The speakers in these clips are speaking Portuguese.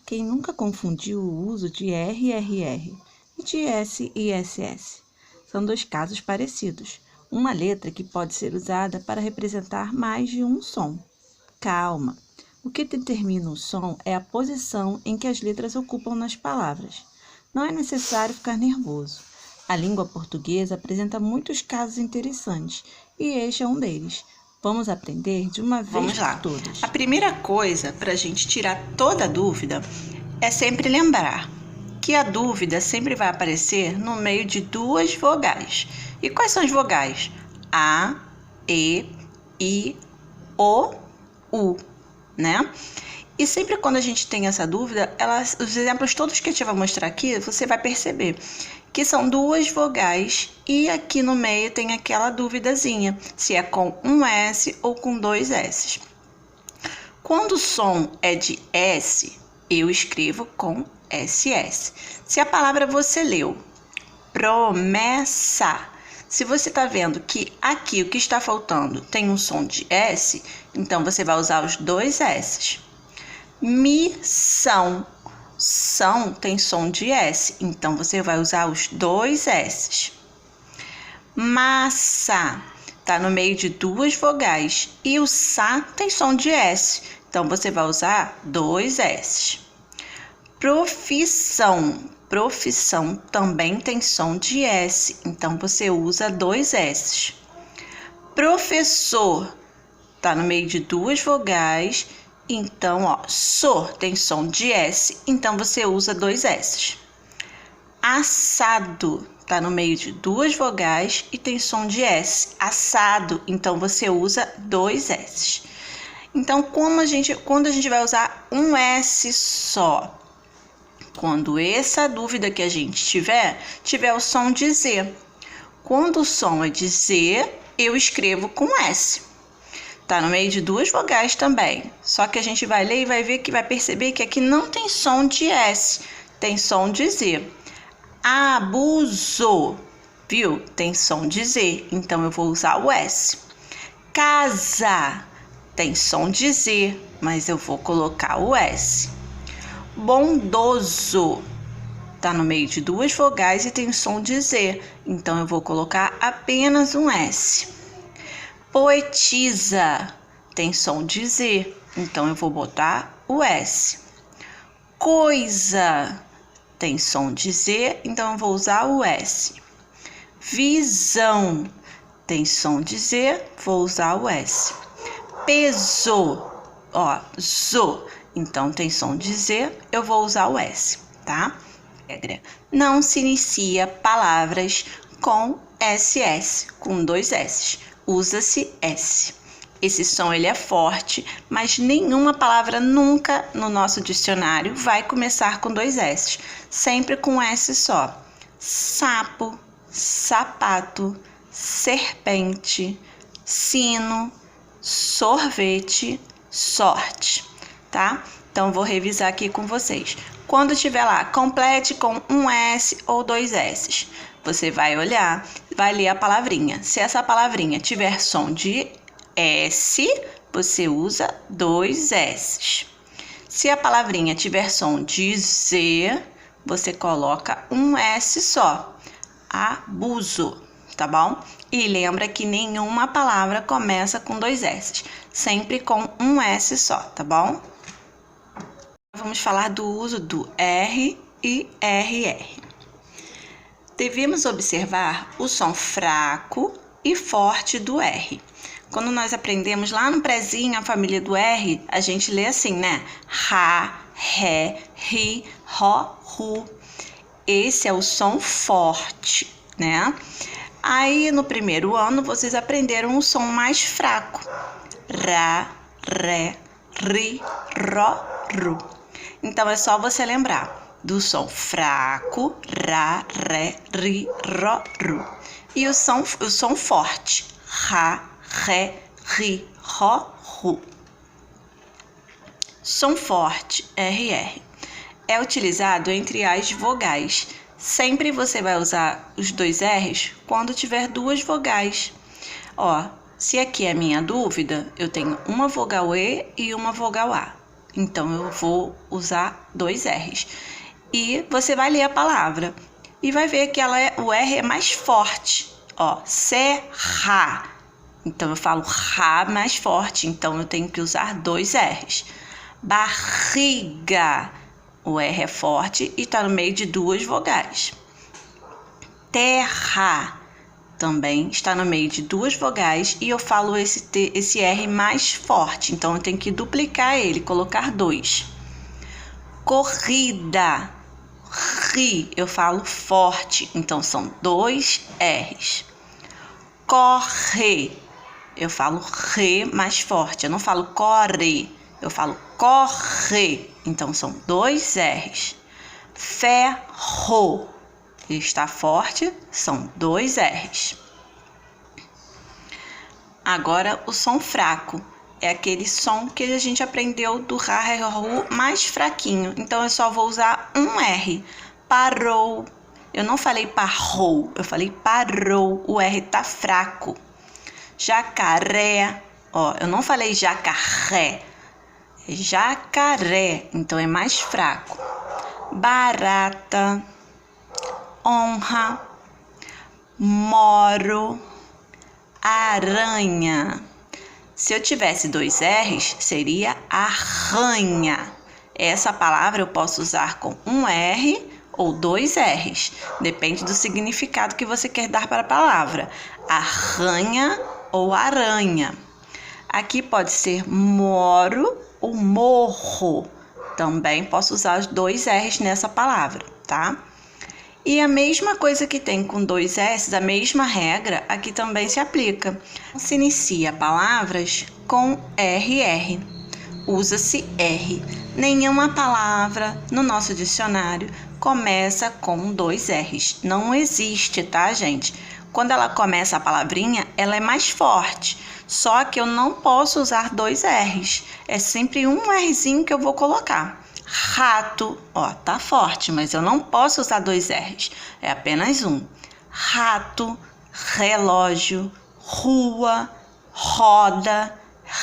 Quem nunca confundiu o uso de RRR e de S e SS? São dois casos parecidos. Uma letra que pode ser usada para representar mais de um som. Calma! O que determina o som é a posição em que as letras ocupam nas palavras. Não é necessário ficar nervoso. A língua portuguesa apresenta muitos casos interessantes e este é um deles. Vamos aprender de uma vez por todas. A primeira coisa para a gente tirar toda a dúvida é sempre lembrar que a dúvida sempre vai aparecer no meio de duas vogais. E quais são as vogais? A, E, I, O, U, né? E sempre quando a gente tem essa dúvida, os exemplos todos que eu te vou mostrar aqui, você vai perceber que são duas vogais e aqui no meio tem aquela duvidazinha, se é com um S ou com dois S. Quando o som é de S, eu escrevo com SS. Se a palavra você leu, promessa, se você está vendo que aqui o que está faltando tem um som de S, então você vai usar os dois S's. Missão, são tem som de S, então você vai usar os dois S's. Massa, tá no meio de duas vogais e o sa tem som de S, então você vai usar dois S's. Profissão, profissão também tem som de S, então você usa dois S's. Professor, tá no meio de duas vogais, então, sor tem som de S, então você usa dois S's. Assado, tá no meio de duas vogais e tem som de S. Assado, então você usa dois S's. Então, quando a gente vai usar um S só? Quando essa dúvida que a gente tiver o som de Z. Quando o som é de Z, eu escrevo com S. Tá no meio de duas vogais também. Só que a gente vai ler e vai ver que vai perceber que aqui não tem som de S, tem som de Z. Abuso, viu? Tem som de Z, então eu vou usar o S. Casa, tem som de Z, mas eu vou colocar o S. Bondoso, tá no meio de duas vogais e tem som de Z, então eu vou colocar apenas um S. Poetisa, tem som de Z, então eu vou botar o S. Coisa, tem som de Z, então eu vou usar o S. Visão, tem som de Z, vou usar o S. Peso, zo, então tem som de Z, eu vou usar o S, tá? Regra: não se inicia palavras com SS, com dois S. Usa-se S. Esse som ele é forte, mas nenhuma palavra nunca no nosso dicionário vai começar com dois S, sempre com S só. Sapo, sapato, serpente, sino, sorvete, sorte, tá? Então, vou revisar aqui com vocês. Quando tiver lá, complete com um S ou dois S. Você vai olhar, vai ler a palavrinha. Se essa palavrinha tiver som de S, você usa dois S. Se a palavrinha tiver som de Z, você coloca um S só. Abuso, tá bom? E lembra que nenhuma palavra começa com dois S, sempre com um S só, tá bom? Vamos falar do uso do R e RR. Devemos observar o som fraco e forte do R. Quando nós aprendemos lá no prézinho a família do R, a gente lê assim, né? Rá, ré, ri, ró, ru. Esse é o som forte, né? Aí, no primeiro ano, vocês aprenderam o som mais fraco. Rá, ré, ri, ró, ru. Então, é só você lembrar do som fraco, rá, ré, ri, ró, ru. E o som forte, rá, ré, ri, ró, ru. Som forte, RR, é utilizado entre as vogais. Sempre você vai usar os dois R's quando tiver duas vogais. Se aqui é minha dúvida, eu tenho uma vogal E e uma vogal A. então eu vou usar 2 R's. E você vai ler a palavra e vai ver que o R é mais forte. Ó, serra. Então eu falo ra mais forte, então eu tenho que usar 2 R's. Barriga. O R é forte e está no meio de 2 vogais. Terra. Também está no meio de 2 vogais e eu falo esse R mais forte, então eu tenho que duplicar ele, colocar 2. Corrida. Ri, eu falo forte, então são 2 R's. Corre, eu falo re mais forte, eu não falo corre, eu falo corre, então são 2 R's. Ferro, ele está forte, são 2 R's. Agora o som fraco. É aquele som que a gente aprendeu do ra, ré, ru mais fraquinho. Então eu só vou usar um R. Parou. Eu não falei parrou, eu falei parou. O R tá fraco. Jacaré. Ó, eu não falei jacaré. É jacaré. Então é mais fraco. Barata. Honra. Moro. Aranha. Se eu tivesse 2 R's, seria arranha. Essa palavra eu posso usar com um R ou 2 R's. Depende do significado que você quer dar para a palavra. Arranha ou aranha. Aqui pode ser moro ou morro. Também posso usar os 2 R's nessa palavra, tá? E a mesma coisa que tem com 2 S, a mesma regra, aqui também se aplica. Se inicia palavras com RR, usa-se R. Nenhuma palavra no nosso dicionário começa com 2 R's. Não existe, tá, gente? Quando ela começa a palavrinha, ela é mais forte. Só que eu não posso usar 2 R's. É sempre um Rzinho que eu vou colocar. Rato, ó, tá forte, mas eu não posso usar 2 R's, é apenas um. Rato, relógio, rua, roda,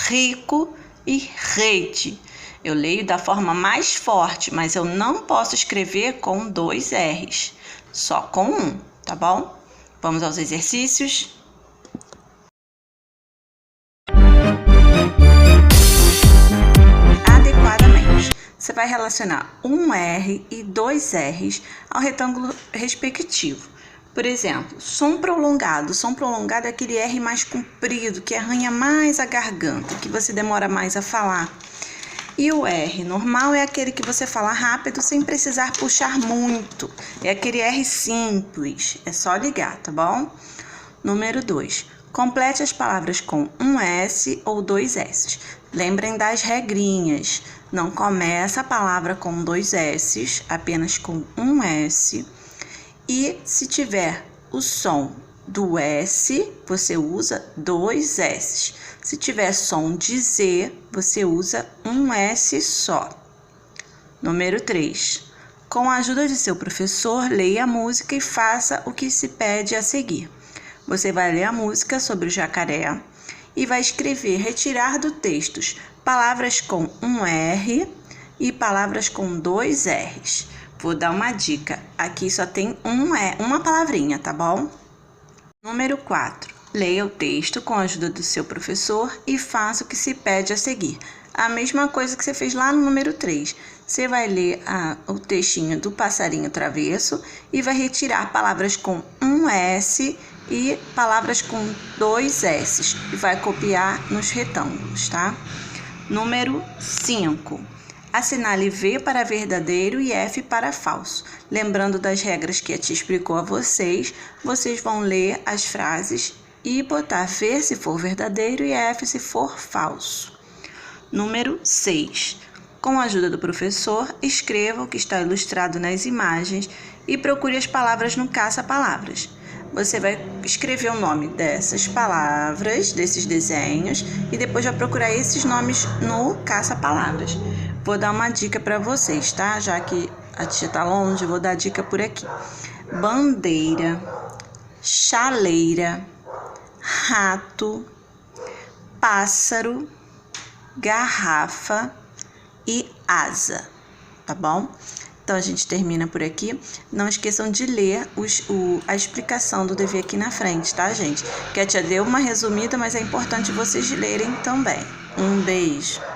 rico e rede. Eu leio da forma mais forte, mas eu não posso escrever com 2 R's, só com um, tá bom? Vamos aos exercícios. Você vai relacionar um R e 2 R's ao retângulo respectivo. Por exemplo, som prolongado. Som prolongado é aquele R mais comprido, que arranha mais a garganta, que você demora mais a falar. E o R normal é aquele que você fala rápido sem precisar puxar muito. É aquele R simples, é só ligar, tá bom? Número 2. Complete as palavras com um S ou 2 S. Lembrem das regrinhas. Não começa a palavra com 2 S's, apenas com um S. E se tiver o som do S, você usa 2 S's. Se tiver som de Z, você usa um S só. Número 3. Com a ajuda de seu professor, leia a música e faça o que se pede a seguir. Você vai ler a música sobre o jacaré e vai escrever, retirar do texto palavras com um R e palavras com 2 R's. Vou dar uma dica. Aqui só tem uma palavrinha, tá bom? Número 4. Leia o texto com a ajuda do seu professor e faça o que se pede a seguir. A mesma coisa que você fez lá no número 3. Você vai ler o textinho do passarinho travesso e vai retirar palavras com um S e palavras com 2 S's. E vai copiar nos retângulos, tá? Número 5. Assinale V para verdadeiro e F para falso. Lembrando das regras que a tia explicou a vocês, vocês vão ler as frases e botar V se for verdadeiro e F se for falso. Número 6. Com a ajuda do professor, escreva o que está ilustrado nas imagens e procure as palavras no caça-palavras. Você vai escrever o nome dessas palavras, desses desenhos, e depois vai procurar esses nomes no caça-palavras. Vou dar uma dica para vocês, tá? Já que a tia tá longe, vou dar a dica por aqui. Bandeira, chaleira, rato, pássaro, garrafa, e asa, tá bom? Então, a gente termina por aqui. Não esqueçam de ler a explicação do dever aqui na frente, tá, gente? Que a tia deu uma resumida, mas é importante vocês lerem também. Um beijo!